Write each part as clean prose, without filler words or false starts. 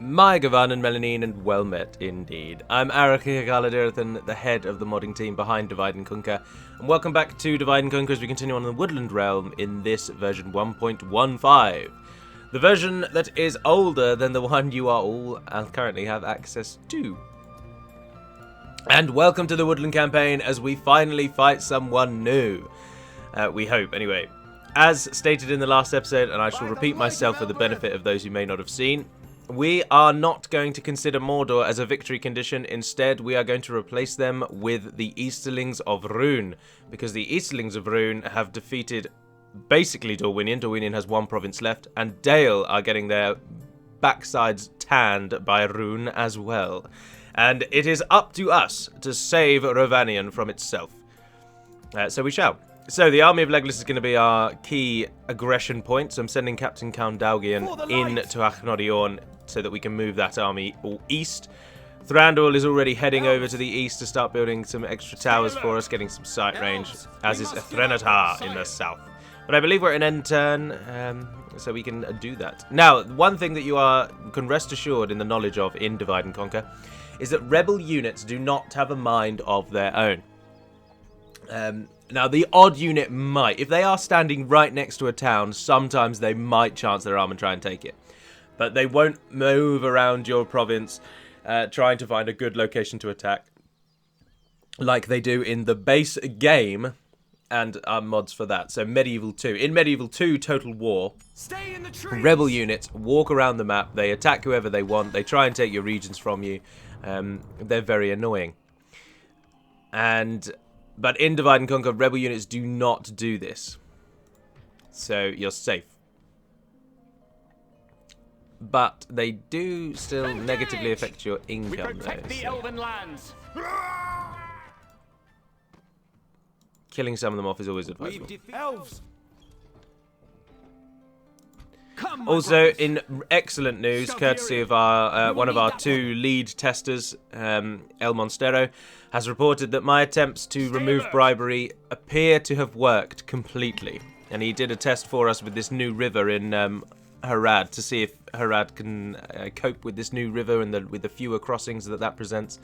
My Gavan and Melanine, and well met indeed. I'm Araki Galadirthan, the head of the modding team behind Divide and Conquer, and welcome back to Divide and Conquer as we continue on in the Woodland Realm in this version 1.15. The version that is older than the one you are all currently have access to. And welcome to the Woodland campaign as we finally fight someone new. We hope, anyway. As stated in the last episode, and I shall repeat myself for the benefit of those who may not have seen, we are not going to consider Mordor as a victory condition. Instead, we are going to replace them with the Easterlings of Rhûn, because the Easterlings of Rhûn have defeated basically Dorwinion. Dorwinion has one province left, and Dale are getting their backsides tanned by Rhûn as well. And it is up to us to save Rovanion from itself. So we shall. So the army of Legolas is going to be our key aggression point. So I'm sending Captain Caundalgian in to Achnodion so that we can move that army all east. Thranduil is already heading over to the east to start building some extra towers for us, getting some sight range, as is Threnatar in the south. But I believe we're at an end turn, so we can do that. Now, one thing that you can rest assured in the knowledge of in Divide and Conquer is that rebel units do not have a mind of their own. Now, the odd unit might. If they are standing right next to a town, sometimes they might chance their arm and try and take it. But they won't move around your province trying to find a good location to attack like they do in the base game and mods for that. So Medieval 2. In Medieval 2 Total War, stay in the trees. Rebel units walk around the map. They attack whoever they want. They try and take your regions from you. They're very annoying. But in Divide and Conquer, rebel units do not do this. So you're safe. But they do still negatively affect your income, though. The elven lands. Killing some of them off is always advisable. Elves. Also, in excellent news, courtesy of our one of our two lead testers, El Monstero, has reported that my attempts to remove bribery appear to have worked completely. And he did a test for us with this new river in Harad to see if Harad can cope with this new river and with the fewer crossings that presents.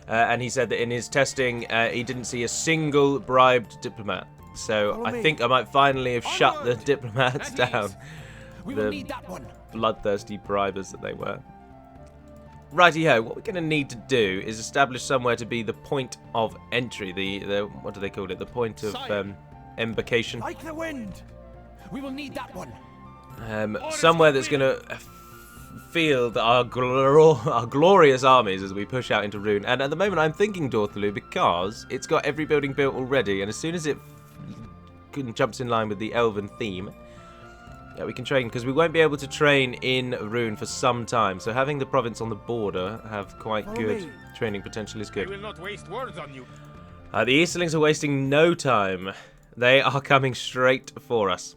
And he said that in his testing, he didn't see a single bribed diplomat. So I think I might finally have shut the diplomats down. The bloodthirsty bribers that they were. Righty-ho, what we're going to need to do is establish somewhere to be the point of entry, the what do they call it? The point of embarkation. Like the wind. We will need that one. Somewhere that's going to field our glorious armies as we push out into Rhûn. And at the moment I'm thinking Dorthalu because it's got every building built already, and as soon as it jumps in line with the elven theme, yeah, we can train, because we won't be able to train in Rhûn for some time. So having the province on the border have quite good training potential is good. I will not waste words on you. The Easterlings are wasting no time. They are coming straight for us.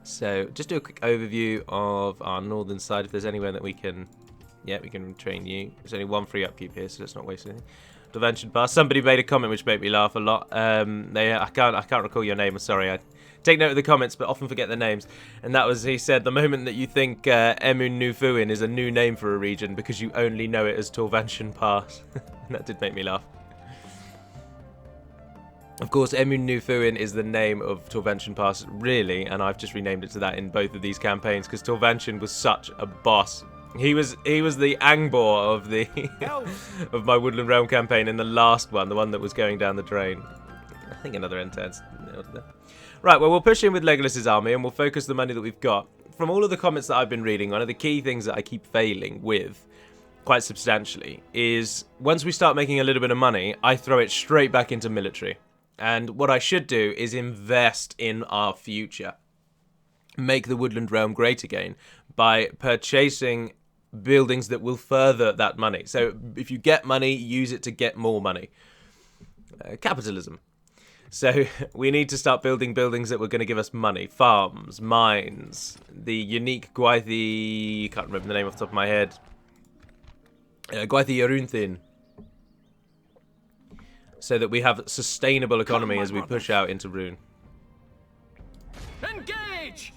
So just do a quick overview of our northern side. If there's anywhere that we can, yeah, we can train you. There's only one free upkeep here, so let's not waste anything. Dimension Pass. Somebody made a comment which made me laugh a lot. I can't recall your name. I'm sorry. I take note of the comments, but often forget their names. And that was, he said, the moment that you think Amun Nufuin is a new name for a region because you only know it as Torvanshan Pass. That did make me laugh. Of course, Amun Nufuin is the name of Torvanshan Pass, really, and I've just renamed it to that in both of these campaigns because Torvanshan was such a boss. He was the Angbor of the of my Woodland Realm campaign in the last one, the one that was going down the drain. I think another end turns. Right, well, we'll push in with Legolas's army and we'll focus the money that we've got. From all of the comments that I've been reading, one of the key things that I keep failing with, quite substantially, is once we start making a little bit of money, I throw it straight back into military. And what I should do is invest in our future. Make the Woodland Realm great again by purchasing buildings that will further that money. So if you get money, use it to get more money. Capitalism. So we need to start building buildings that were going to give us money. Farms, mines, the unique Gwathi... can't remember the name off the top of my head. Gwathi Arunthin. So that we have sustainable economy as we push out into Rhûn. Engage!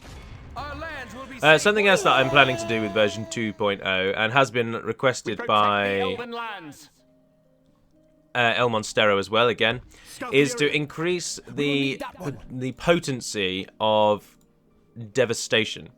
Our lands will be Something else that I'm planning to do with version 2.0 and has been requested by El Monstero as well, again, is to increase the potency of devastation.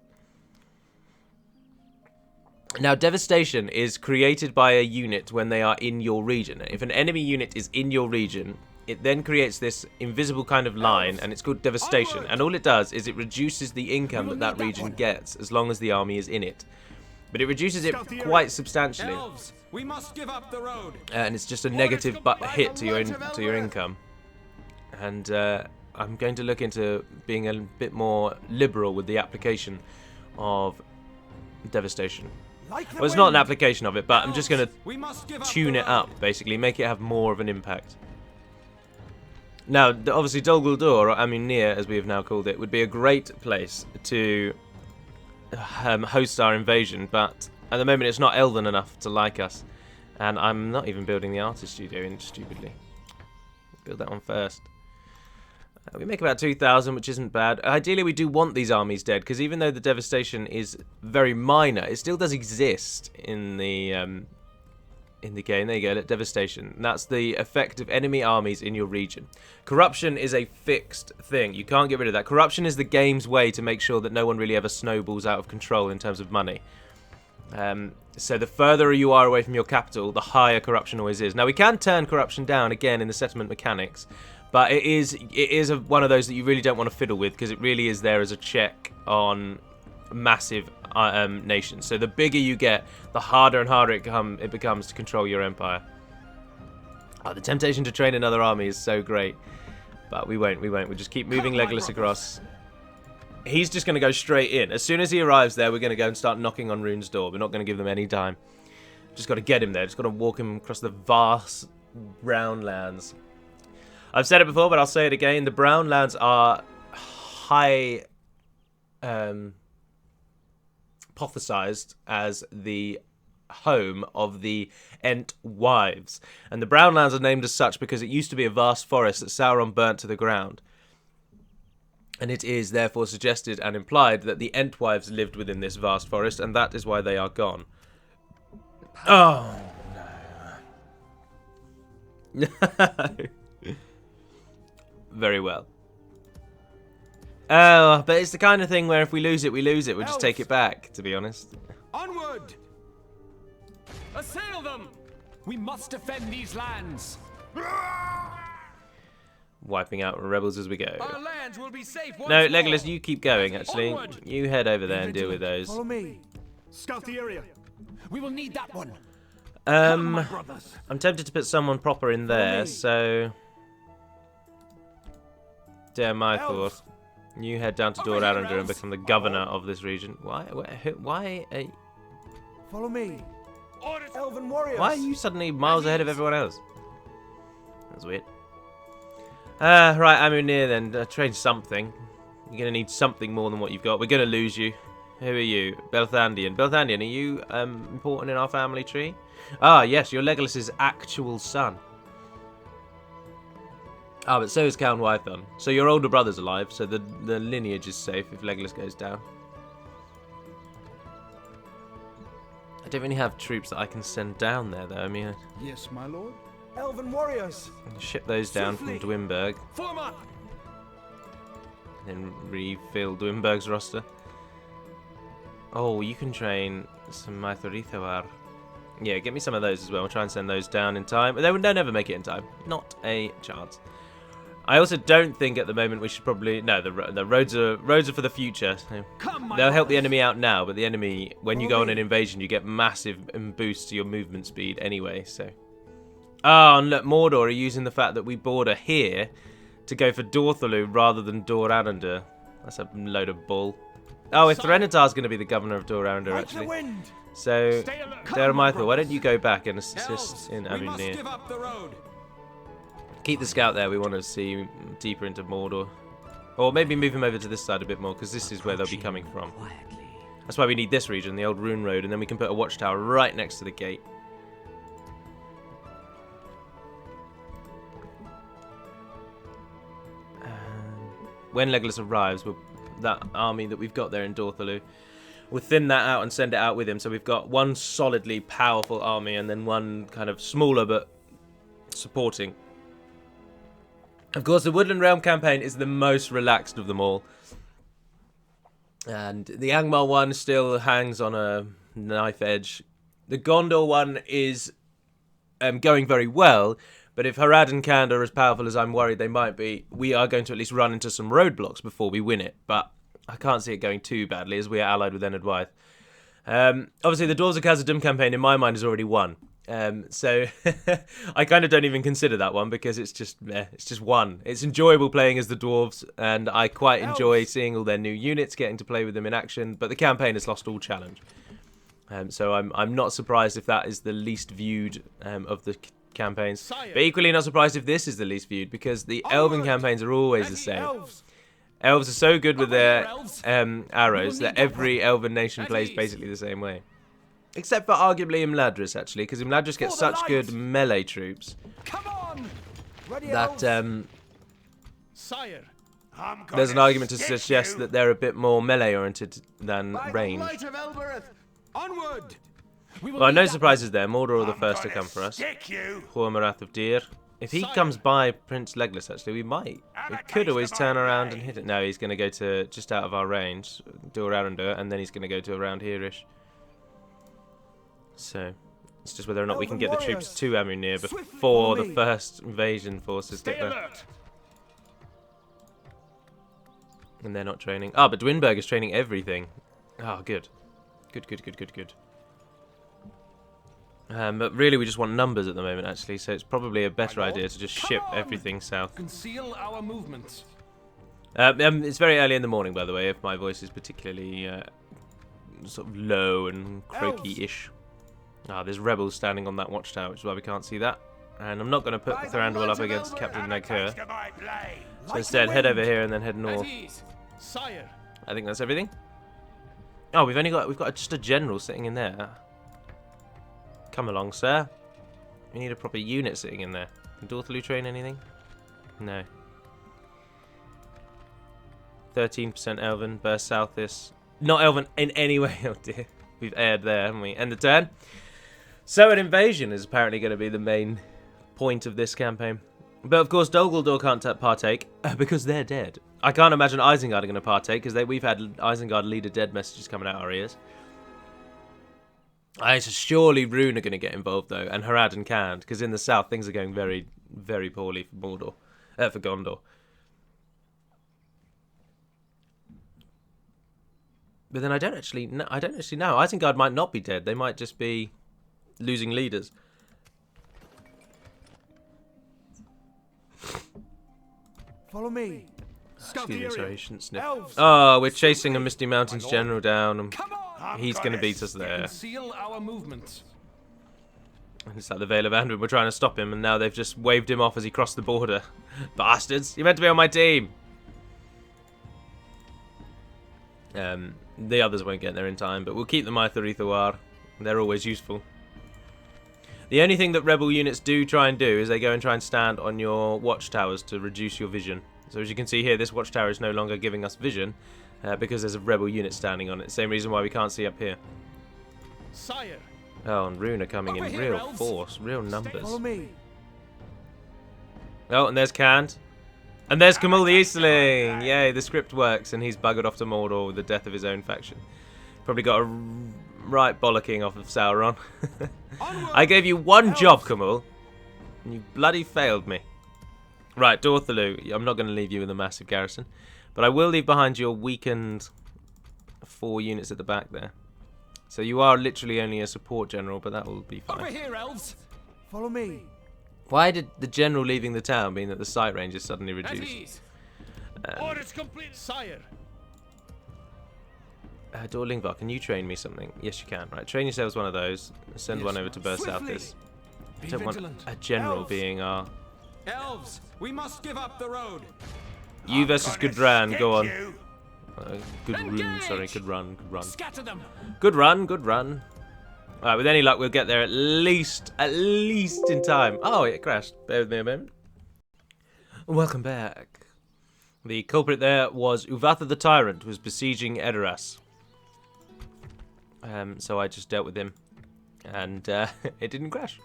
Now, devastation is created by a unit when they are in your region. If an enemy unit is in your region, it then creates this invisible kind of line, and it's called devastation. And all it does is it reduces the income that that region gets as long as the army is in it. But it reduces it quite substantially. We must give up the road. And it's just a negative hit to your income. And I'm going to look into being a bit more liberal with the application of devastation. Well, it's not an application of it, but I'm just going to tune it up, basically, make it have more of an impact. Now, obviously, Dol Guldur, or Amun, as we have now called it, would be a great place to host our invasion, but at the moment it's not elven enough to like us. And I'm not even building the artist studio in, stupidly. Build that one first. We make about 2,000, which isn't bad. Ideally, we do want these armies dead, because even though the devastation is very minor, it still does exist in the game. There you go, devastation. And that's the effect of enemy armies in your region. Corruption is a fixed thing. You can't get rid of that. Corruption is the game's way to make sure that no one really ever snowballs out of control in terms of money. So the further you are away from your capital, the higher corruption always is. Now, we can turn corruption down, again, in the settlement mechanics. But it is one of those that you really don't want to fiddle with, because it really is there as a check on massive nations. So the bigger you get, the harder and harder it becomes to control your empire. Oh, the temptation to train another army is so great. But we won't. We'll just keep moving Legolas across. He's just going to go straight in. As soon as he arrives there, we're going to go and start knocking on Rune's door. We're not going to give them any time. Just got to get him there. Just got to walk him across the vast brown lands. I've said it before, but I'll say it again. The brown lands are hypothesized as the home of the Ent wives. And the brown lands are named as such because it used to be a vast forest that Sauron burnt to the ground. And it is therefore suggested and implied that the Ent wives lived within this vast forest, and that is why they are gone. Oh, no. Very well. Oh, but it's the kind of thing where if we lose it, we lose it. We'll just take it back, to be honest. Onward! Assail them! We must defend these lands. Wiping out rebels as we go. Our lands will be safe once No, more. Legolas, you keep going, actually. Onward. You head over there and deal with those. Follow me. Scout the area. We will need that one. I'm tempted to put someone proper in there, so... Dare my thought. You head down to Dor Arundel and become the governor of this region. Why Follow me. Elven warriors. are you suddenly miles ahead of everyone else? That's weird. Right, Amun then. Train something. You're going to need something more than what you've got. We're going to lose you. Who are you? Belthandian. Belthandian, are you important in our family tree? Ah, yes, you're Legolas's actual son. Ah, but so is Count Wython. So your older brother's alive, so the lineage is safe if Legolas goes down. I don't really have troops that I can send down there, though. I mean, Yes, my lord. Elven warriors. ship those down from Swiftly. Dwimberg, Form up. then refill Dwimberg's roster. Oh, you can train some Maithorithawar. Yeah, get me some of those as well. We'll try and send those down in time. They'll never make it in time. Not a chance. I also don't think at the moment we should probably... No, the roads are for the future. They'll help the enemy out now, but the enemy, when you go on an invasion, you get massive boosts to your movement speed anyway, so... Oh, and look, Mordor are using the fact that we border here to go for Dorthalu rather than Dor Arundel. That's a load of bull. Oh, if Threnatar's going to be the governor of Dor Arundel, Like the actually. wind. So, Stay alert. Daramaithor, why don't you go back and Elves, assist in we Amun? must give up the road. Keep the scout there, we want to see deeper into Mordor. Or maybe move him over to this side a bit more, because this is where they'll be coming from. That's why we need this region, the old Rune Road, and then we can put a watchtower right next to the gate. When Legolas arrives, that army that we've got there in Dorthalu we'll thin that out and send it out with him. So we've got one solidly powerful army and then one kind of smaller but supporting. Of course, the Woodland Realm campaign is the most relaxed of them all. And the Angmar one still hangs on a knife edge. The Gondor one is going very well, but if Harad and Khand are as powerful as I'm worried they might be, we are going to at least run into some roadblocks before we win it. But I can't see it going too badly as we are allied with Enid Wyeth. Obviously, the Dwarves of Khazad-dûm campaign in my mind is already won. So I kind of don't even consider that one because it's just one. It's enjoyable playing as the dwarves, and I quite enjoy seeing all their new units, getting to play with them in action. But the campaign has lost all challenge, so I'm not surprised if that is the least viewed of the campaigns. But equally not surprised if this is the least viewed because the Elven campaigns are always the same. Elves are so good with their arrows that every Elven nation plays basically the same way. Except for arguably Imladris, actually, because Imladris gets such good melee troops that there's an argument to suggest that they're a bit more melee-oriented than range. Well, no surprises there. Mordor are the first to come for us. Hormarath of Deer. If he comes by Prince Legolas, actually, we might. We could always turn around and hit it. No, he's going to go to just out of our range, do around it, and then he's going to go to around here-ish. So, it's just whether or not we can get the troops to Amun before the first invasion forces get there. And they're not training. Ah, but Dwinberg is training everything. Ah, good. Good. But really, we just want numbers at the moment, actually, so it's probably a better idea to just ship everything south. Conceal our movements. It's very early in the morning, by the way, if my voice is particularly sort of low and croaky-ish. Ah, there's rebels standing on that watchtower, which is why we can't see that. And I'm not going to put Thranduil up against Captain Nagkur. So instead, head over here and then head north. I think that's everything. Oh, we've got just a general sitting in there. Come along, sir. We need a proper unit sitting in there. Can Dorthalu train anything? No. 13% Elven, burst south this. Not Elven in any way, oh dear. We've aired there, haven't we? End the turn. So an invasion is apparently going to be the main point of this campaign. But of course, Dol Guldur can't partake because they're dead. I can't imagine Isengard are going to partake because we've had Isengard leader dead messages coming out our ears. Surely Rune are going to get involved though, and Harad and Khand, because in the south things are going very, very poorly for Mordor, for Gondor. But then I don't actually know. Isengard might not be dead. They might just be losing leaders. Follow me. Excuse me, sorry, shouldn't sniff. Oh, we're chasing a Misty Mountains general down. And he's going to beat us there. Conceal our movements. It's like the Vale of Anduin. We're trying to stop him, and now they've just waved him off as he crossed the border. Bastards! You're meant to be on my team. The others won't get there in time, but we'll keep them Maithar Ithawar. They're always useful. The only thing that rebel units do try and do is they go and try and stand on your watchtowers to reduce your vision. So as you can see here, this watchtower is no longer giving us vision because there's a rebel unit standing on it. Same reason why we can't see up here. Sire. Oh, and Rune are coming in real force, real numbers. Follow me. Oh, and there's Khand. And there's Camul the Easterling! Yay, the script works, and he's buggered off to Mordor with the death of his own faction. Probably got a right bollocking off of Sauron. I gave you one job, Camul, and you bloody failed me. Right, Dorthalu, I'm not going to leave you with a massive garrison, but I will leave behind your weakened 4 units at the back there. So you are literally only a support general, but that will be fine. Over here, elves. Follow me. Why did the general leaving the town mean that the sight range is suddenly reduced? Orders complete, sire. Dorlingvar, can you train me something? Yes, you can. Right, train yourselves one of those. Send one over to burst out this. I don't want a general being our... Elves, we must give up the road. You versus Gudran, go on. Good run, sorry, good run. Scatter them. Good run. Alright, with any luck, we'll get there at least in time. Oh, it crashed. Bear with me a moment. Welcome back. The culprit there was Uvatha the Tyrant, who was besieging Edoras. So I just dealt with him, and it didn't crash.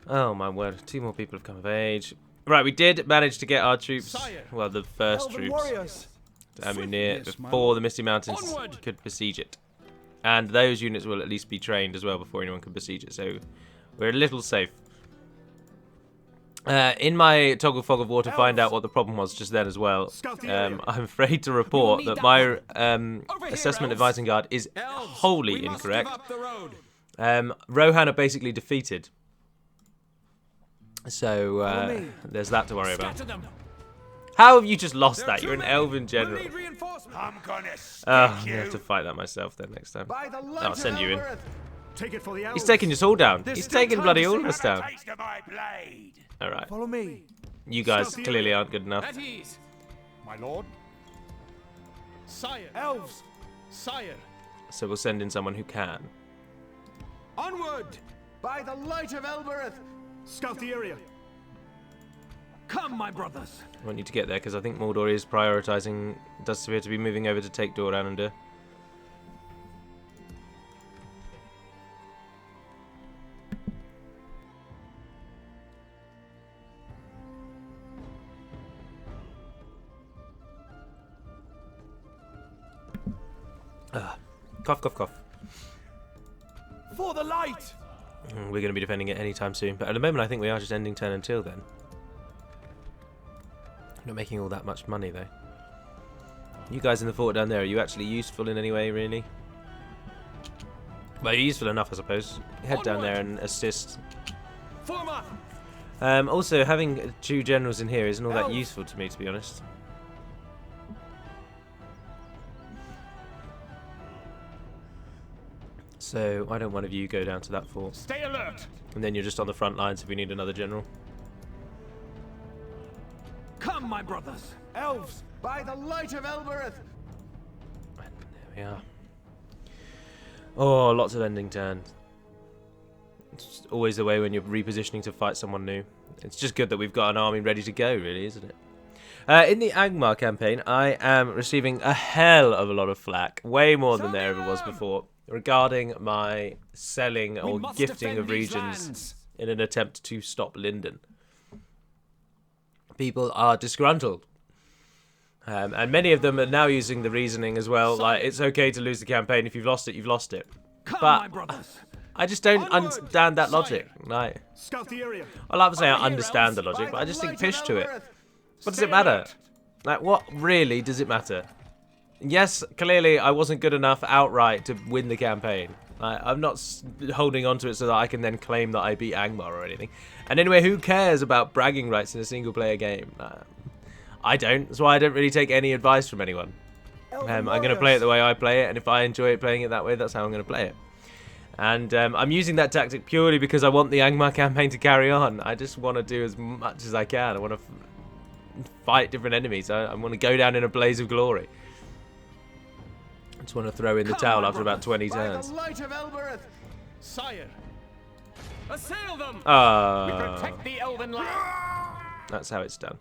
Oh my word, 2 more people have come of age. Right, we did manage to get our troops, Sire. well, the first Elven troops, warriors. to Amun Yes, my before lord. the Misty Mountains Onward. could besiege it. And those units will at least be trained as well before anyone can besiege it, so we're a little safe. In my toggle fog of war to find out what the problem was just then as well, Scout the area. I'm afraid to report need that that my here, assessment elves. advising guard is Elves, wholly we must incorrect. give up the road. Rohan are basically defeated. So Follow me. there's that to worry about. Scatter them. How have you just lost There are that? too You're an many. elven We'll general. need reinforcements. I'm gonna stick I'm gonna you. have to fight that myself then next time. By the light I'll send of you in. Elbereth. Take it for the elves. He's taking us all down. There's He's still taking time bloody to all see of us Have a down. taste of my blade. Alright. Follow me. You guys Scout the clearly area. aren't good enough. At ease. My lord. Sire. Elves. Sire. So we'll send in someone who can. Onward. By the light of Elbereth. Scout the area. Come, my brothers. I want you to get there because I think Mordor is prioritising, does appear to be moving over to take Doranunder. Cough, cough, cough. For the light. We're going to be defending it anytime soon, but at the moment I think we are just ending turn until then. Not making all that much money though. You guys in the fort down there, are you actually useful in any way, really? Well, you're useful enough, I suppose. Head down there and assist. Form up. Also, having 2 generals in here isn't all that Elf. useful to me, to be honest. So, why don't one of you go down to that fort? Stay alert. And then you're just on the front lines if we need another general. Come, my brothers. Elves. By the light of Elbereth. And there we are. Oh, lots of ending turns. It's always the way when you're repositioning to fight someone new. It's just good that we've got an army ready to go, really, isn't it? In the Angmar campaign, I am receiving a hell of a lot of flack, way more than there ever was before, regarding my selling or must gifting defend of these regions lands. in an attempt to stop Lyndon. People are disgruntled. And many of them are now using the reasoning as well, like, it's okay to lose the campaign. If you've lost it, you've lost it. Come, But my brothers. I just don't Onward, understand that sire. logic. Like, Scout the area. I love to say I Over here, understand the elves. logic, By but I the just think light pish of to it. Elbereth. What does Stay it matter? alert. Like, what really does it matter? Yes, clearly I wasn't good enough outright to win the campaign. I'm not holding on to it so that I can then claim that I beat Angmar or anything. And anyway, who cares about bragging rights in a single-player game? I don't. That's why I don't really take any advice from anyone. I'm going to play it the way I play it, and if I enjoy it playing it that way, that's how I'm going to play it. And I'm using that tactic purely because I want the Angmar campaign to carry on. I just want to do as much as I can. I want to fight different enemies. I want to go down in a blaze of glory. I just want to throw in the Come towel on, after about 20 By turns. the light of Elbereth. Sire. Assail them. Ah, the elven land. that's how it's done.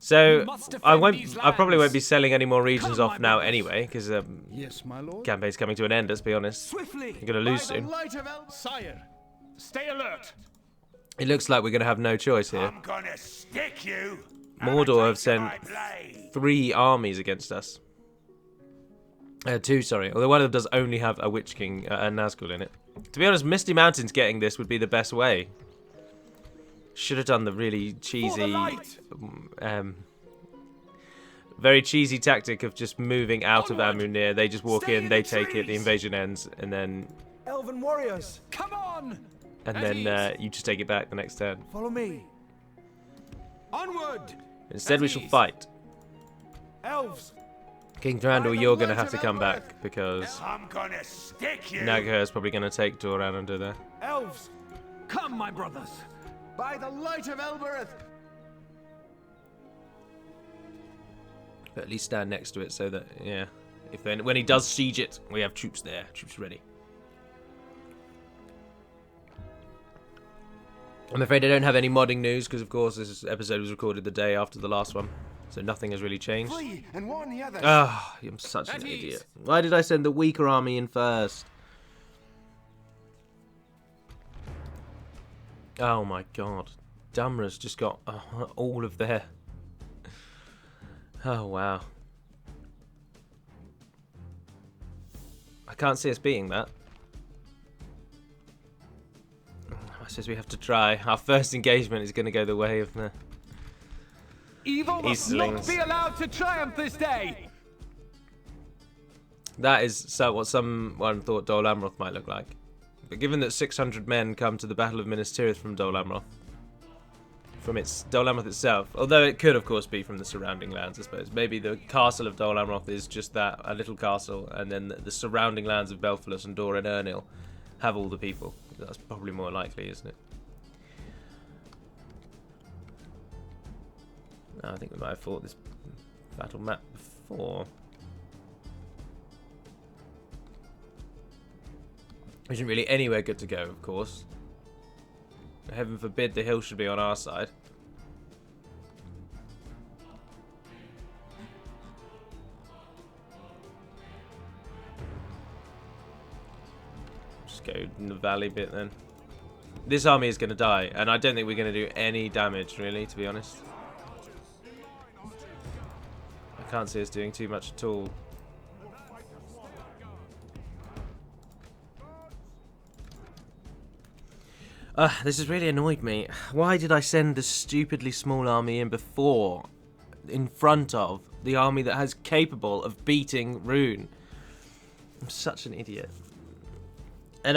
So We must defend I won't. these I probably won't lands. be selling any more regions Come, off my now brothers. anyway, because Yes, my lord. campaign's coming to an end. Let's be honest. Swiftly. You're gonna lose By the soon. light of Elbereth. Sire. Stay alert. It looks like we're gonna have no choice here. I'm gonna stick you. Mordor have Take sent my blade. 3 armies against us. 2, sorry. Although one of them does only have a Witch King and Nazgul in it. To be honest, Misty Mountains getting this would be the best way. Should have done the really cheesy, light. very cheesy tactic of just moving out of Onward. Amun. They just walk Stay in, in they the take it, the trees. invasion ends, and then Elven warriors. Come on. and At then ease. you just take it back the next turn. Follow me. Onward. Instead, At we shall ease. fight. Elves. King By Durandal, the you're going to light have of to come Elbereth. back because I'm gonna stick you. Nagher is probably going to take Doran under there. Elves. Come, my brothers. By the light of Elbereth. But at least stand next to it so that, yeah, if then when he does siege it, we have troops there, troops ready. I'm afraid I don't have any modding news because, of course, this episode was recorded the day after the last one. So nothing has really changed. Flee and warn the others. Ah, I'm such an idiot. Why did I send the weaker army in first? Oh my god. Dumra's just got all of their... Oh wow. I can't see us beating that. I suppose we have to try. Our first engagement is going to go the way of the... Evil must not be allowed to triumph this day. That is what someone thought Dol Amroth might look like. But given that 600 men come to the Battle of Minas Tirith from Dol Amroth, from Dol Amroth itself, although it could of course be from the surrounding lands, I suppose. Maybe the castle of Dol Amroth is just that, a little castle, and then the surrounding lands of Belfalus and Dor and Ernil have all the people. That's probably more likely, isn't it? I think we might have fought this battle map before. Isn't really anywhere good to go, of course. Heaven forbid the hill should be on our side. Just go in the valley bit then. This army is going to die, and I don't think we're going to do any damage, really, to be honest. I can't see us doing too much at all. This has really annoyed me. Why did I send the stupidly small army in before, in front of the army that has capable of beating Rune? I'm such an idiot. And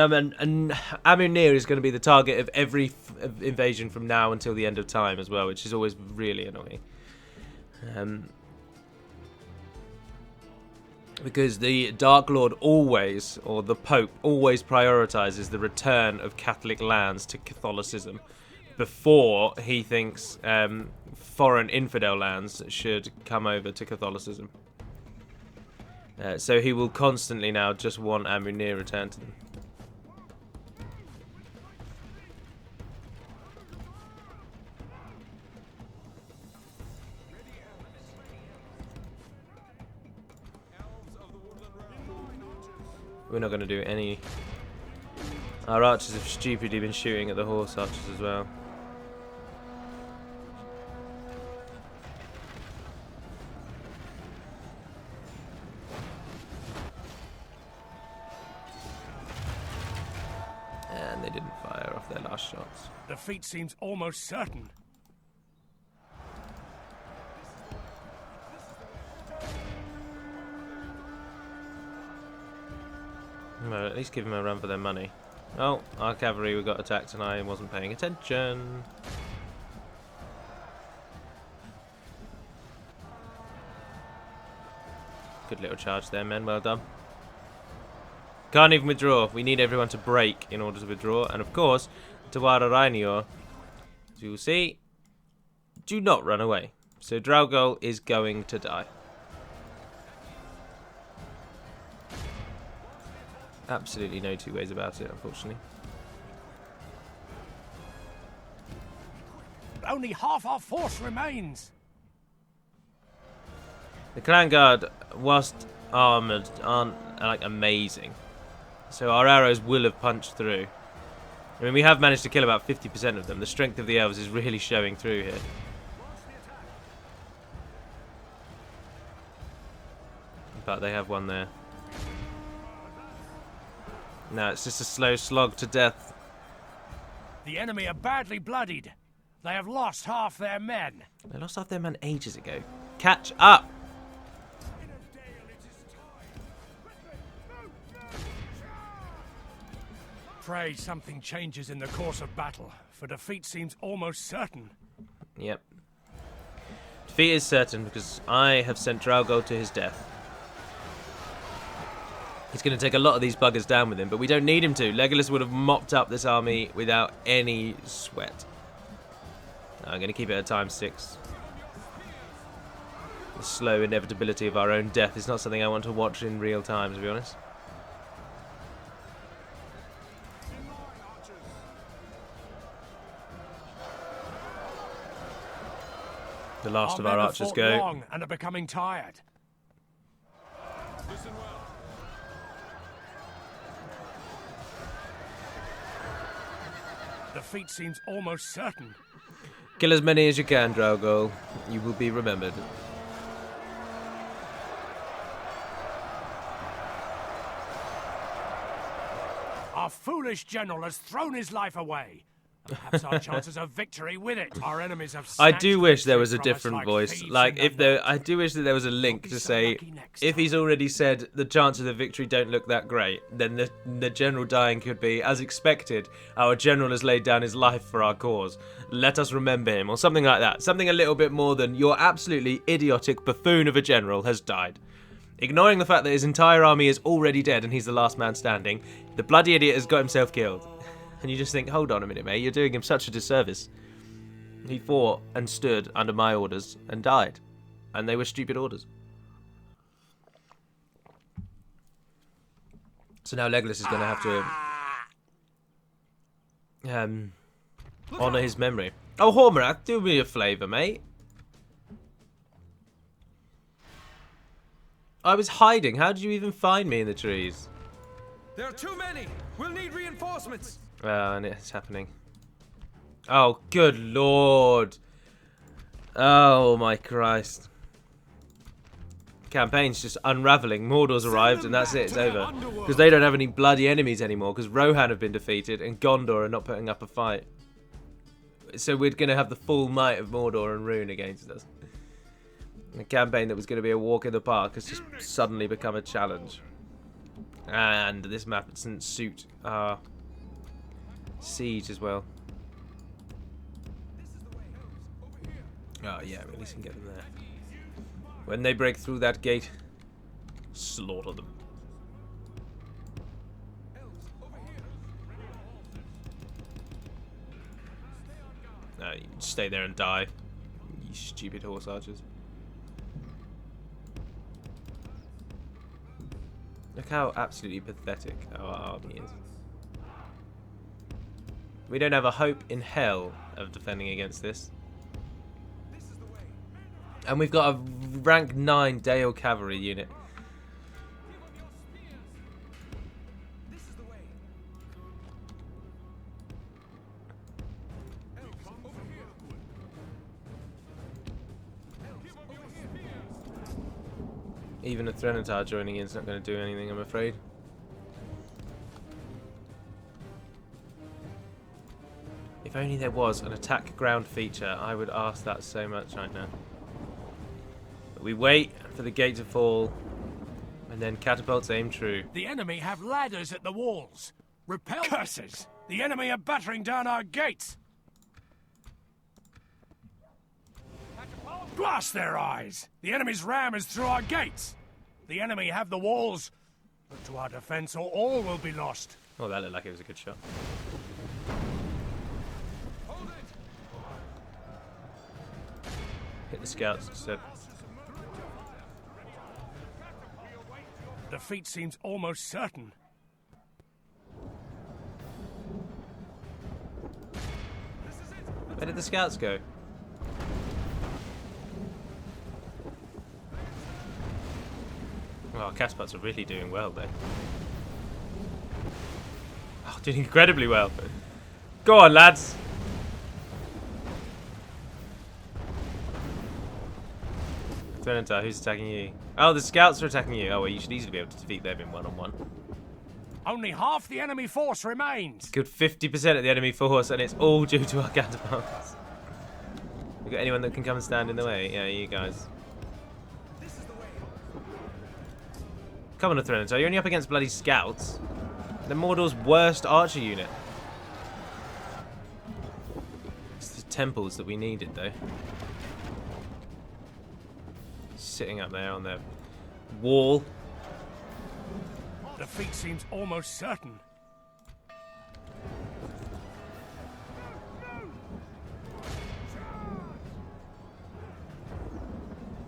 Amun is going to be the target of every invasion from now until the end of time as well, which is always really annoying. Because the Dark Lord always, or the Pope, always prioritizes the return of Catholic lands to Catholicism before he thinks foreign infidel lands should come over to Catholicism. So he will constantly now just want Amun-Nir returned to them. We're not going to do any... Our archers have stupidly been shooting at the horse archers as well. And they didn't fire off their last shots. Defeat seems almost certain. Well, at least give them a run for their money. Oh, our cavalry we got attacked and I wasn't paying attention. Good little charge there, men. Well done. Can't even withdraw. We need everyone to break in order to withdraw. And of course, Tawara Rainior, as you will see, do not run away. So Draugol is going to die. Absolutely no two ways about it, unfortunately. Only half our force remains. The Clan Guard, whilst armoured, aren't like amazing. So our arrows will have punched through. I mean, we have managed to kill about 50% of them. The strength of the elves is really showing through here. But they have one there. No, it's just a slow slog to death. The enemy are badly bloodied. They have lost half their men. They lost half their men ages ago. Catch up! Pray something changes in the course of battle, for defeat seems almost certain. Yep. Defeat is certain because I have sent Draugol to his death. He's going to take a lot of these buggers down with him, but we don't need him to. Legolas would have mopped up this army without any sweat. I'm going to keep it at ×6. The slow inevitability of our own death is not something I want to watch in real time, to be honest. The last of our men have archers fought go. long and are becoming tired. Defeat seems almost certain. Kill as many as you can, Draugr. You will be remembered. Our foolish general has thrown his life away. Perhaps our chances of victory with it. Our enemies have I snatched do wish there victory was a from us different like voice. thieves Like, in if the there, night. I do wish that there was a link be to so say, lucky next if he's already said the chances of victory don't look that great, then the general dying could be, as expected, our general has laid down his life for our cause. Let us remember him, or something like that. Something a little bit more than your absolutely idiotic buffoon of a general has died. Ignoring the fact that his entire army is already dead and he's the last man standing, the bloody idiot has got himself killed. And you just think, hold on a minute, mate, you're doing him such a disservice. He fought and stood under my orders and died. And they were stupid orders. So now Legolas is going to have to honour his memory. Oh, Hormorath, do me a favour, mate. I was hiding. How did you even find me in the trees? There are too many. We'll need reinforcements. And it's happening. Oh, good lord. Oh, my Christ. Campaign's just unravelling. Mordor's arrived and that's it. It's over. Because they don't have any bloody enemies anymore. Because Rohan have been defeated and Gondor are not putting up a fight. So we're going to have the full might of Mordor and Rune against us. A campaign that was going to be a walk in the park has just suddenly become a challenge. And this map doesn't suit our siege as well. Oh yeah, at least we can get them there. When they break through that gate, slaughter them. No, you stay there and die, you stupid horse archers. Look how absolutely pathetic our army is. We don't have a hope in hell of defending against this. And we've got a rank 9 Dale cavalry unit. Even a Threnatar joining in is not going to do anything, I'm afraid. If only there was an attack ground feature, I would ask that so much right now. But we wait for the gate to fall, and then catapults aim true. The enemy have ladders at the walls. Repel. Curses! The enemy are battering down our gates. Blast their eyes! The enemy's ram is through our gates. The enemy have the walls. Look to our defense, or all will be lost. Oh, that looked like it was a good shot. Hit the scouts instead. Defeat seems almost certain. Where did the scouts go? Oh, Casparts are really doing well there. Oh, doing incredibly well. Go on, lads. Threnatar, who's attacking you? Oh, the scouts are attacking you. Oh, well, you should easily be able to defeat them in one-on-one. Only half the enemy force remains. Good 50% of the enemy force, and it's all due to our catapults. We got anyone that can come and stand in the way? Yeah, you guys. Come on, Threnatar, you're only up against bloody scouts. They're Mordor's worst archer unit. It's the temples that we needed, though. Sitting up there on their wall. Defeat seems almost certain.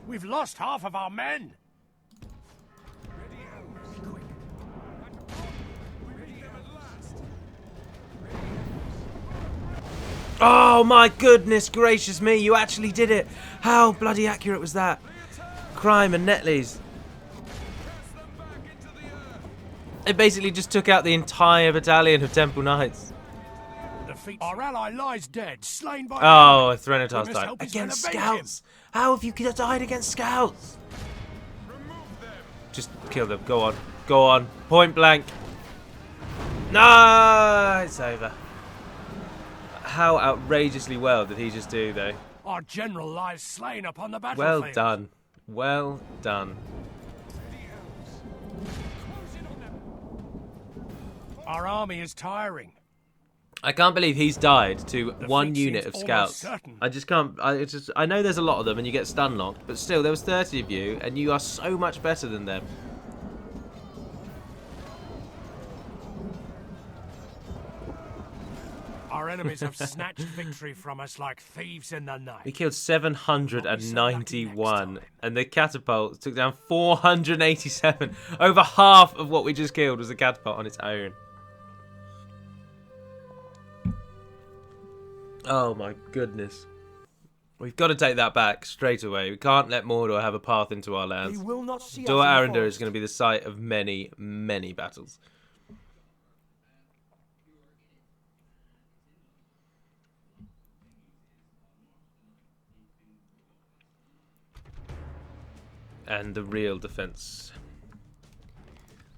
We've lost half of our men. Oh my goodness gracious me, you actually did it. How bloody accurate was that? Crime and Netley's. It basically just took out the entire battalion of Temple Knights. Our ally lies dead, slain by Oh, Threnatars We must died. help his Against men avenge him. scouts? How have you died against scouts? Just kill them. Go on. Go on. Point blank. No, it's over. How outrageously well did he just do, though? Our general lies slain upon the Well battlefield. done. Well done. Our army is tiring. I can't believe he's died to one feat unit seems of almost scouts. certain. I just can't. I know there's a lot of them and you get stun locked, but still, there was 30 of you, and you are so much better than them. Our enemies have snatched victory from us like thieves in the night. We killed 791, and the catapult took down 487. Over half of what we just killed was a catapult on its own. Oh my goodness. We've got to take that back straight away. We can't let Mordor have a path into our lands. We will not see Dor us in the Arendar forest. is going to be the site of many, many battles. And the real defense.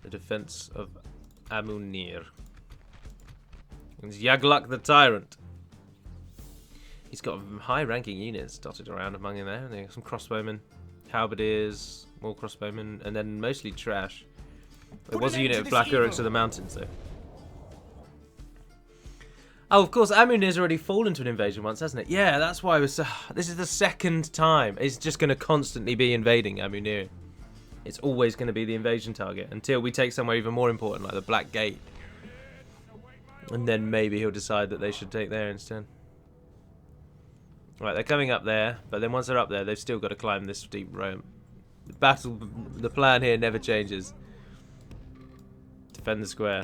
The defense of Amunir. It's Yagluk the Tyrant. He's got high-ranking units dotted around among him there. There's some crossbowmen, halberdiers, more crossbowmen, and then mostly trash. There was a unit of Black Uruks of the mountains, though. Oh, of course, Amunir's already fallen to an invasion once, hasn't it? Yeah, that's why it was. This is the second time. It's just going to constantly be invading Amunir. It's always going to be the invasion target until we take somewhere even more important, like the Black Gate. And then maybe he'll decide that they should take there instead. Right, they're coming up there, but then once they're up there, they've still got to climb this steep road. The plan here never changes. Defend the square.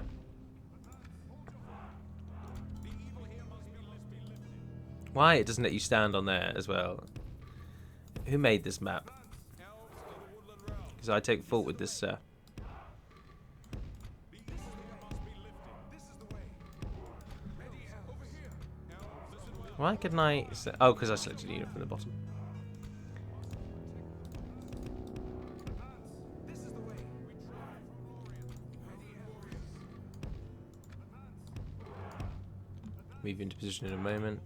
Why it doesn't let you stand on there as well? Who made this map? Because I take fault with this. Why couldn't I? Oh, because I selected a unit from the bottom. Move into position in a moment.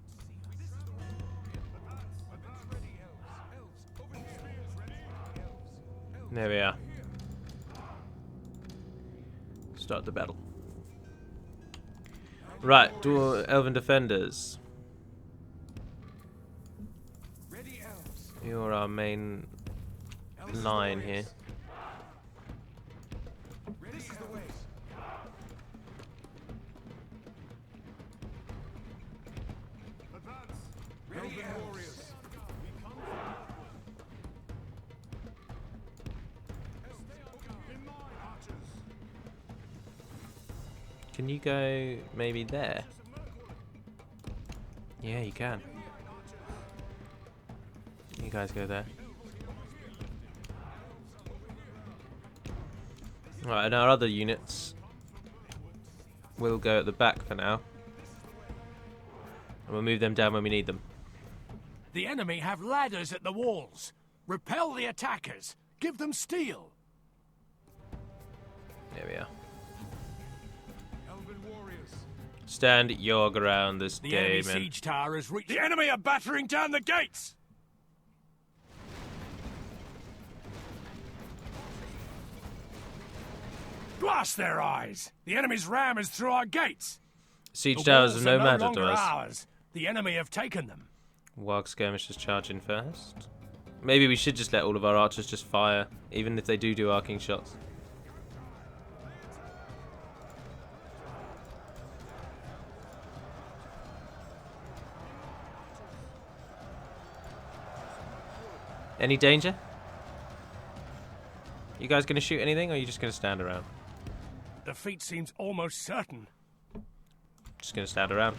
There we are. Start the battle. Right, Elven Defenders. You're our main line here. Can you go maybe there? Yeah, you can. You guys go there. Right, and our other units will go at the back for now. And we'll move them down when we need them. The enemy have ladders at the walls. Repel the attackers. Give them steel. There we are. Stand your ground this The enemy game, and siege tower has reached. The enemy are battering down the gates. Blast their eyes! The enemy's ram is through our gates. siege The towers walls are no are matter longer to us. ours. The enemy have taken them. Warg skirmishers charge in first. Maybe we should just let all of our archers just fire, even if they do arcing shots. Any danger? You guys gonna shoot anything, or are you just gonna stand around? Defeat seems almost certain. Just gonna stand around.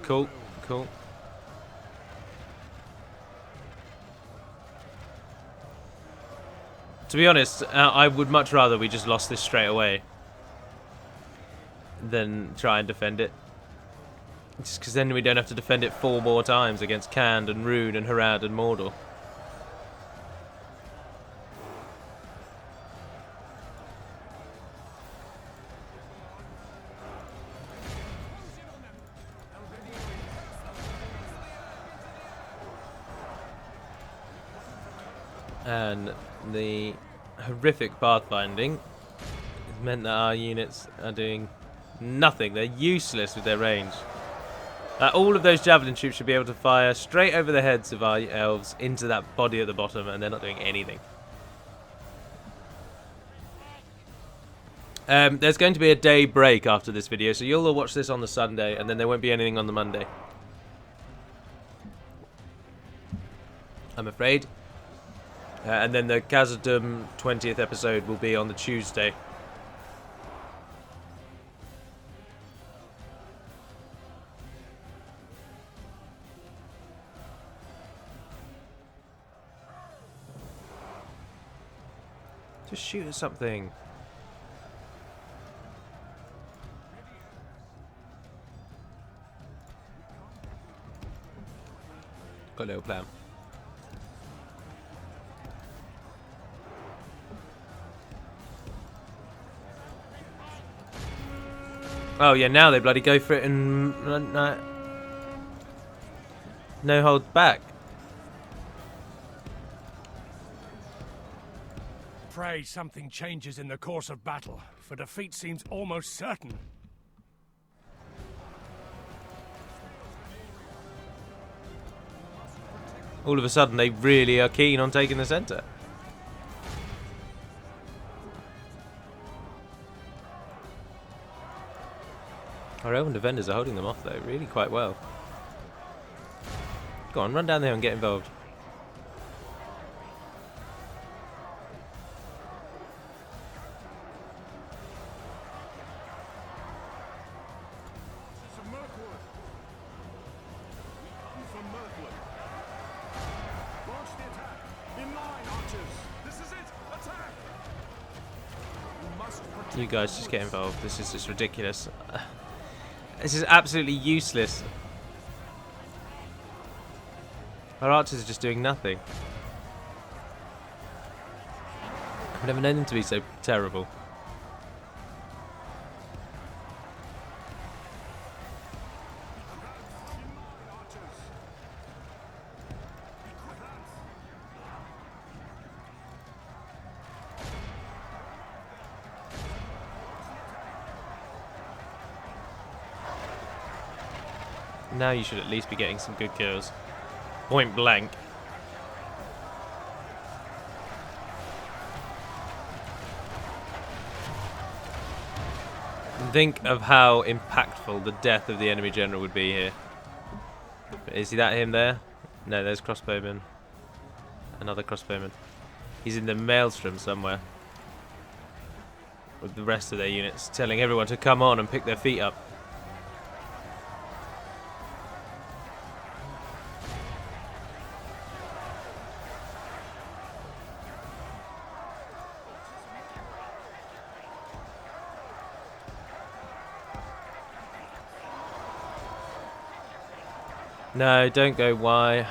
Cool, cool. To be honest, I would much rather we just lost this straight away than try and defend it. Just because then we don't have to defend it 4 more times against Khand and Rune and Harad and Mordor. And the horrific pathfinding meant that our units are doing nothing. They're useless with their range. All of those javelin troops should be able to fire straight over the heads of our elves into that body at the bottom, and they're not doing anything. There's going to be a day break after this video, so you'll all watch this on the Sunday, and then there won't be anything on the Monday, I'm afraid. And then the Khazad-dûm 20th episode will be on the Tuesday. Just shoot at something. Got a little plan. Oh yeah, now they bloody go for it and no hold back. Pray something changes in the course of battle, for defeat seems almost certain. All of a sudden, they really are keen on taking the centre. Our elven defenders are holding them off, though, really quite well. Go on, run down there and get involved. You guys just get involved. This is just ridiculous. This is absolutely useless. Our archers are just doing nothing. I've never known them to be so terrible. Now you should at least be getting some good kills. Point blank. Think of how impactful the death of the enemy general would be here. Is that him there? No, there's crossbowman. Another crossbowman. He's in the maelstrom somewhere. With the rest of their units, telling everyone to come on and pick their feet up. No, don't go Y.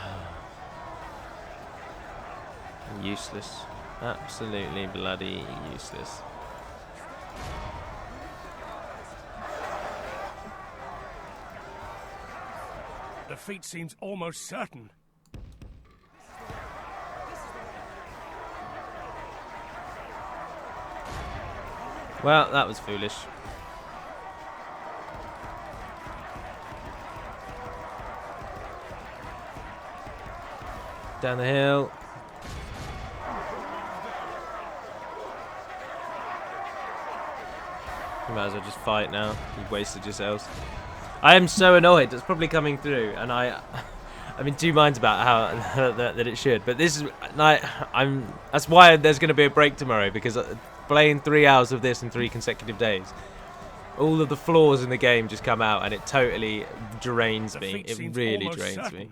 Useless. Absolutely bloody useless. Defeat seems almost certain. Well, that was foolish. Down the hill. You might as well just fight now. You've wasted yourselves. I am so annoyed. It's probably coming through, and I'm in two minds about how that it should. But this is like that's why there's going to be a break tomorrow, because playing 3 hours of this in 3 consecutive days, all of the flaws in the game just come out, and it totally drains me. It really drains me.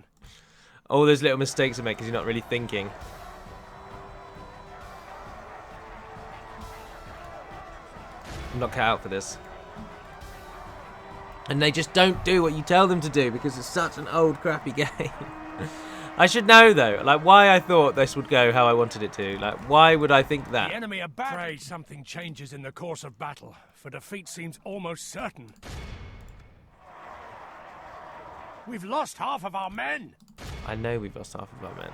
All those little mistakes I make because you're not really thinking. I'm not cut out for this. And they just don't do what you tell them to do because it's such an old, crappy game. I should know, though, like, why I thought this would go how I wanted it to. Like, why would I think The that? enemy are back. Pray something changes in the course of battle, for defeat seems almost certain. We've lost half of our men. I know we've lost half of our men.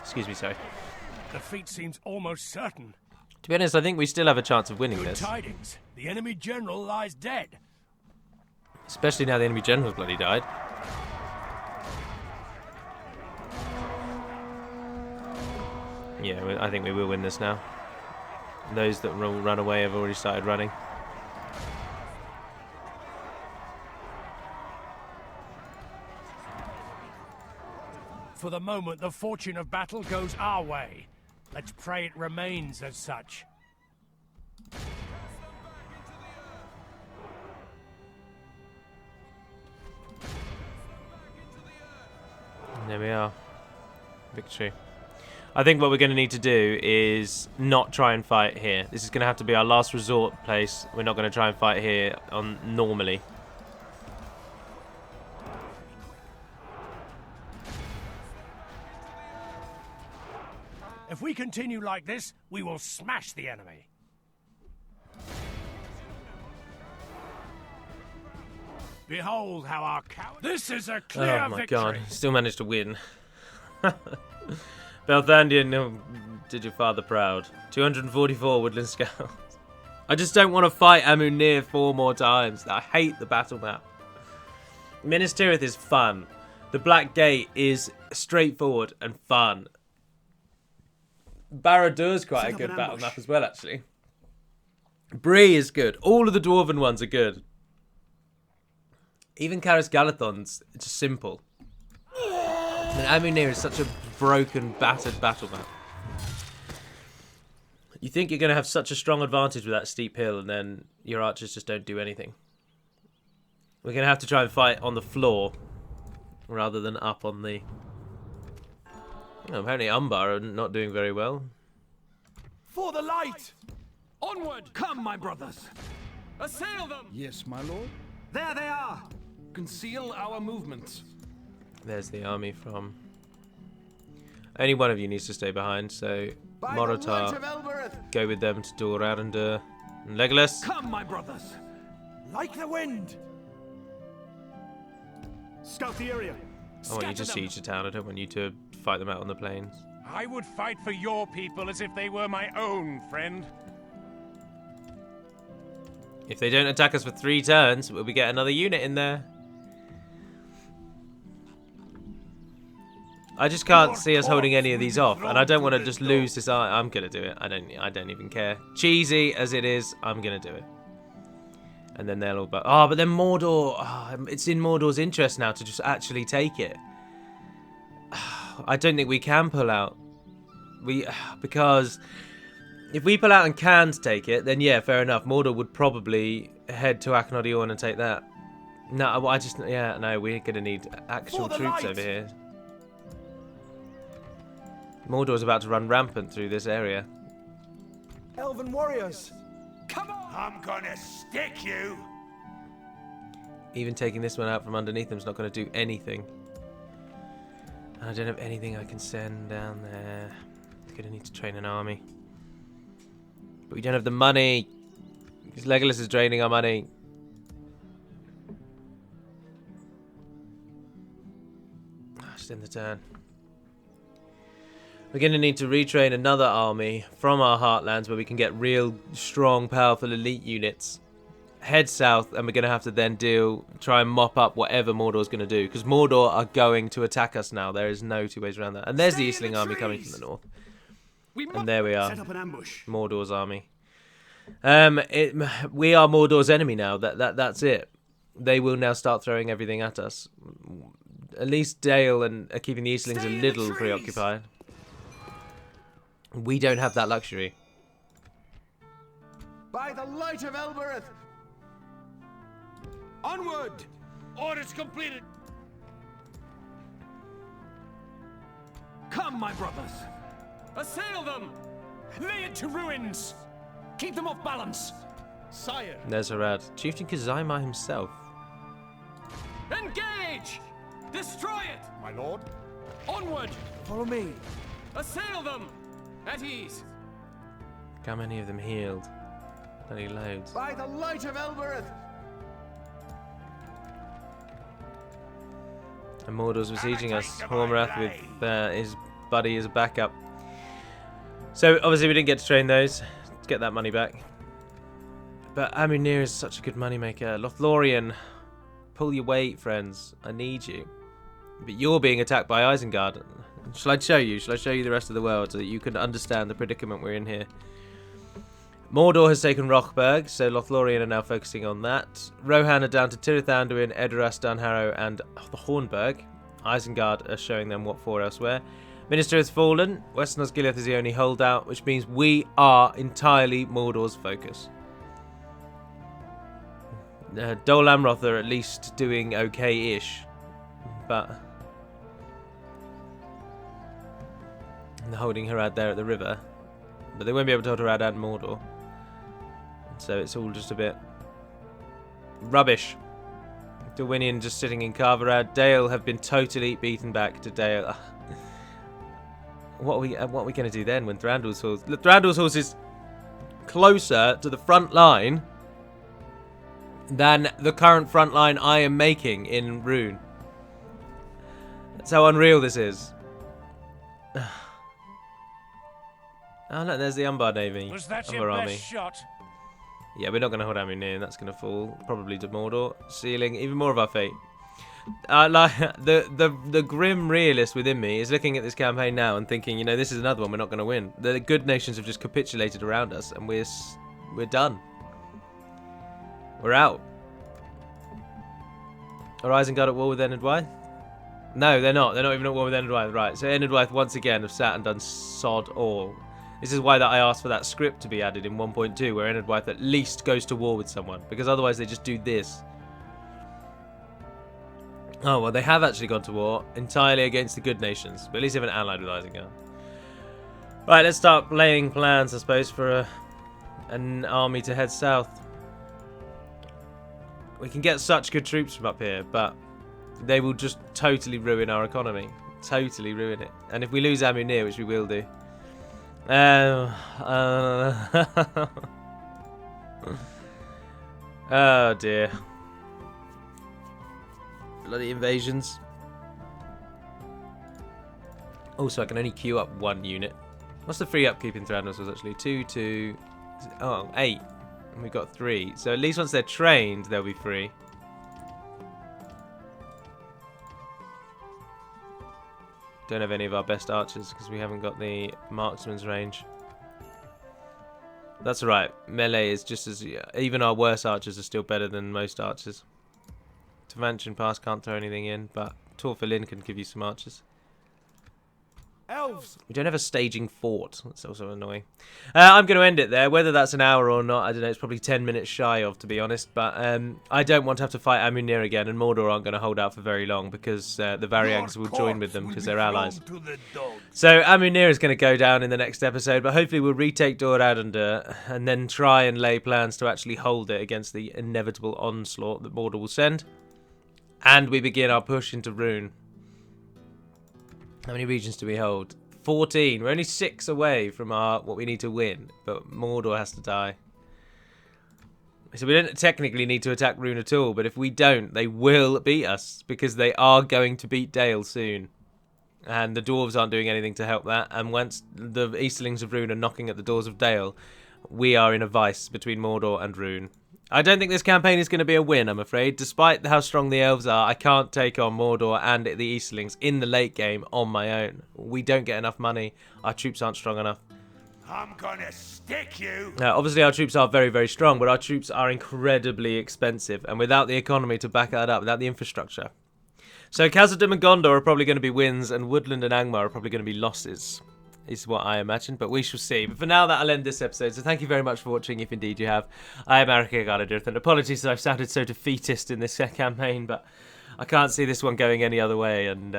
Excuse me, sorry. Defeat seems almost certain. To be honest, I think we still have a chance of winning Good this. tidings. The enemy general lies dead. Especially now the enemy general's bloody died. Yeah, I think we will win this now. Those that run away have already started running. For the moment, the fortune of battle goes our way. Let's pray it remains as such. And there we are. Victory. I think what we're going to need to do is not try and fight here. This is going to have to be our last resort place. We're not going to try and fight here on normally. If we continue like this, we will smash the enemy. Behold how our coward... This is a clear Oh my victory. god, still managed to win. Belthandian did your father proud. 244 Woodland Scouts. I just don't want to fight Amun near 4 more times. I hate the battle map. Minas Tirith is fun. The Black Gate is straightforward and fun. Barad-dûr's quite a good battle map as well, actually. Bree is good. All of the Dwarven ones are good. Even Caris Galathon's just simple. And Amunir is such a broken, battered battle map. You think you're going to have such a strong advantage with that steep hill, and then your archers just don't do anything. We're going to have to try and fight on the floor rather than up on the... Oh, apparently Umbar are not doing very well. For the light! Onward! Come, my brothers! Assail them! Yes, my lord. There they are! Conceal our movements. There's the army from... Only one of you needs to stay behind, so Mordor, go with them to Dorandir and Legolas. Come, my brothers! Like the wind. Scout the area. I want you to siege the town. I don't want you to fight them out on the plains. I would fight for your people as if they were my own, friend. If they don't attack us for 3 turns, will we get another unit in there? I just can't see us holding any of these off, and I don't want to just lose this. I'm gonna do it. I don't even care. Cheesy as it is, I'm gonna do it. And then they'll all but then Mordor. Oh, it's in Mordor's interest now to just actually take it. I don't think we can pull out. Because if we pull out and can't take it, then yeah, fair enough. Mordor would probably head to Akhnodion and take that. No, no, we're gonna need actual troops over here. Mordor's about to run rampant through this area. Elven warriors. Come on! I'm gonna stick you. Even taking this one out from underneath them is not going to do anything. I don't have anything I can send down there. I'm going to need to train an army. But we don't have the money. Because Legolas is draining our money. Just in the turn. We're going to need to retrain another army from our heartlands where we can get real strong, powerful elite units. Head south, and we're going to have to then try and mop up whatever Mordor's going to do. Because Mordor are going to attack us now. There is no 2 ways around that. And there's the Eastling army coming from the north. And there we are. Set up an ambush. Mordor's army. We are Mordor's enemy now. That's it. They will now start throwing everything at us. At least Dale are keeping the Eastlings a little preoccupied. We don't have that luxury. By the light of Elbereth. Onward! Orders completed. Come, my brothers. Assail them! Lay it to ruins! Keep them off balance! Sire. There's Harad. Chieftain Kazaima himself. Engage! Destroy it! My lord. Onward! Follow me. Assail them! At ease! How many of them healed? Bloody loads. By the light of Elbereth. And Mordor's besieging us. Hormrath with his buddy as a backup. So obviously we didn't get to train those. Let's get that money back. But Amunir is such a good moneymaker. Lothlorien, pull your weight, friends. I need you. But you're being attacked by Isengard. Shall I show you? Shall I show you the rest of the world so that you can understand the predicament we're in here? Mordor has taken Rochberg, so Lothlorien are now focusing on that. Rohan are down to Tirith Anduin, Edoras, Dunharrow, and the Hornburg. Isengard are showing them what for elsewhere. Minister has fallen. Western Osgiliath is the only holdout, which means we are entirely Mordor's focus. Dol Amroth are at least doing okay-ish, but they're holding Harad there at the river, but they won't be able to hold Harad and Mordor, so it's all just a bit rubbish. Dwynien just sitting in Carverad. Dale have been totally beaten back to Dale. What are we going to do then when Thranduil's horse? Look, Thranduil's horse is closer to the front line than the current front line I am making in Rune. That's how unreal this is. Oh look, there's the Umbar Navy. Was that Umbar your army. best shot? Yeah, we're not going to hold Amunir. That's going to fall probably to Mordor, sealing even more of our fate. Like the grim realist within me is looking at this campaign now and thinking, you know, this is another one we're not going to win. The good nations have just capitulated around us, and we're done. We're out. Are Isengard at war with Enedwyth? No, they're not. They're not even at war with Enedwyth. Right, so Enedwyth once again have sat and done sod all. This is why that I asked for that script to be added in 1.2, where Enedwyth at least goes to war with someone, because otherwise they just do this. Oh, well, they have actually gone to war entirely against the good nations, but at least they haven't allied with Isengard. Right, let's start laying plans, I suppose, for an army to head south. We can get such good troops from up here, but they will just totally ruin our economy. Totally ruin it. And if we lose Amunir, which we will do. Oh dear. Bloody invasions. Also, I can only queue up one unit. What's the free upkeep in Thranduil was actually? 2, 8. And we've got 3. So at least once they're trained, they'll be free. Don't have any of our best archers because we haven't got the marksman's range. That's right. Melee is just as... Even our worst archers are still better than most archers. Tavantian Pass can't throw anything in, but Torfilin can give you some archers. Elves! We don't have a staging fort. That's also annoying. I'm going to end it there. Whether that's an hour or not, I don't know. It's probably 10 minutes shy of, to be honest. But I don't want to have to fight Amunir again, and Mordor aren't going to hold out for very long because the Variags will join with them because they're allies. So Amunir is going to go down in the next episode, but hopefully we'll retake Dor Adonder and then try and lay plans to actually hold it against the inevitable onslaught that Mordor will send. And we begin our push into Rune. How many regions do we hold? 14. We're only 6 away from what we need to win, but Mordor has to die. So we don't technically need to attack Rune at all, but if we don't, they will beat us, because they are going to beat Dale soon. And the dwarves aren't doing anything to help that, and once the Easterlings of Rune are knocking at the doors of Dale, we are in a vice between Mordor and Rune. I don't think this campaign is going to be a win, I'm afraid. Despite how strong the elves are, I can't take on Mordor and the Easterlings in the late game on my own. We don't get enough money. Our troops aren't strong enough. I'm gonna stick you. Now, obviously, our troops are very, very strong, but our troops are incredibly expensive. And without the economy to back that up, without the infrastructure. So Khazad-dûm and Gondor are probably going to be wins, and Woodland and Angmar are probably going to be losses. is what I imagine, but we shall see. But for now, that'll end this episode, so thank you very much for watching, if indeed you have. I am Arachia, and apologies that I've sounded so defeatist in this campaign, but I can't see this one going any other way, and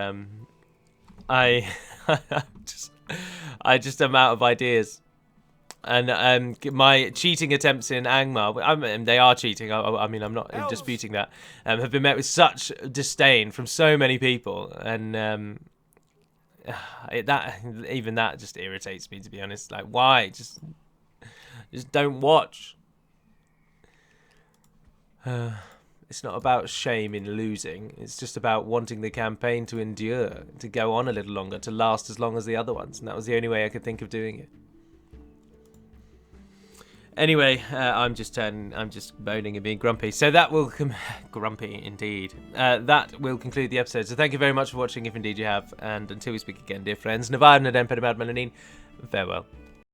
I just am out of ideas. And my cheating attempts in Angmar, they are cheating, I mean, I'm not disputing that, have been met with such disdain from so many people, and that just irritates me, to be honest. Like, why? Just don't watch. It's not about shame in losing. It's just about wanting the campaign to endure, to go on a little longer, to last as long as the other ones, and that was the only way I could think of doing it. Anyway, I'm just moaning and being grumpy. So that will grumpy indeed. That will conclude the episode. So thank you very much for watching, if indeed you have. And until we speak again, dear friends, Navard and Adem Pedamad Melanin, farewell.